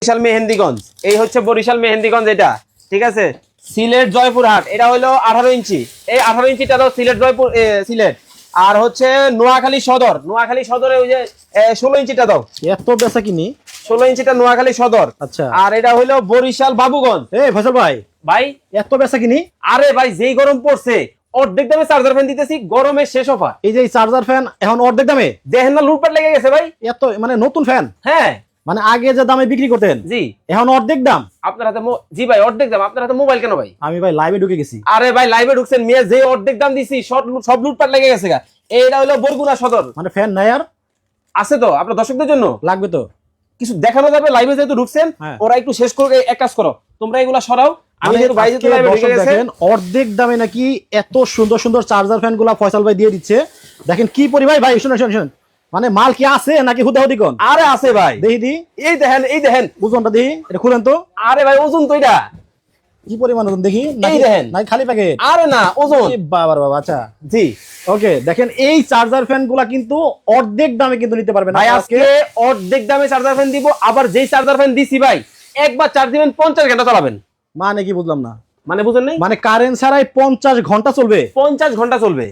বরিশাল মেহেন্দিগঞ্জ, এই হচ্ছে বরিশাল মেহেন্দিগঞ্জ, এটা ঠিক আছে। সিলেট জয়পুরহাট, এটা হলো 18 ইঞ্চি, এই 18 ইঞ্চিটা দাও সিলেট জয়পুর সিলেট। আর হচ্ছে নোয়াখালী সদর, নোয়াখালী সদরে ওই যে 16 ইঞ্চিটা দাও। এত বেচা কিনি 16 ইঞ্চিটা নোয়াখালী সদর। আচ্ছা, আর এটা হলো বরিশাল বাবুগঞ্জ। এই ফয়সাল ভাই ভাই এত বেচা কিনি। আরে ভাই যেই গরম পড়ছে অর্ধেক দামে চার্জার ফ্যান দিতেছি, গরমের শেষ অফার। এই যে চার্জার ফ্যান এখন অর্ধেক দামে, দেখেন না লুটপাট লেগে গেছে ভাই। এত মানে নতুন ফ্যান, হ্যাঁ মানে আগে যে দামে বিক্রি করতেন জি এখন অর্ধেক দাম। আপনার হাতে জি ভাই অর্ধেক দাম। আপনার হাতে মোবাইল কেন ভাই? আমি ভাই লাইভে ঢুকে গেছি। আরে ভাই লাইভে ঢুকছেন মেয়ে, যে অর্ধেক দাম দিছি সব লুটপাট লেগে গেছে গা। এইটা হলো বরগুনা সদর। মানে ফ্যান নাই আর আছে তো আপনার দর্শকদের জন্য লাগবে তো কিছু দেখানো যাবে। লাইভে যেহেতু ঢুকছেন হ্যাঁ। ওরা একটু শেষ করে এক কাজ করো, তোমরা এগুলা সরাও। আমি যেহেতু ভাই যেহেতু লাইভে ঢুকে গেছে, দেখেন অর্ধেক দামে নাকি এত সুন্দর সুন্দর চার্জার ফ্যান গুলা ফয়সাল ভাই দিয়ে দিচ্ছে। দেখেন কি পরিমাণ ভাই, শুনুন শুনুন শুনুন, মানে মাল কি আছে নাকি হুদাহুদি কোন? আরে আছে ভাই, দেখি দি, এই দেখেন এই দেখেন ওজনটা দেখি, এটা খুলেন তো। আরে ভাই ওজন তো এটা কি পরিমাণ ওজন দেখি, এই দেখেন। নাই খালি প্যাকেট? আরে না ওজন। বাবার বাবা, আচ্ছা জি ওকে। দেখেন এই চার্জার ফ্যান গুলা কিন্তু অর্ধেক দামে কিন্তু নিতে পারবেন ভাই, আজকে অর্ধেক দামে চার্জার ফ্যান দিব। আবার যেই চার্জার ফ্যান দিছি ভাই একবার চার্জ দিবেন 50 ঘন্টা চালাবেন। মানে কি বুঝলাম না, মানে বুঝেন নাই? মানে কারেন্ট ছাড়াই 50 ঘন্টা চলবে? 50 ঘন্টা চলবে।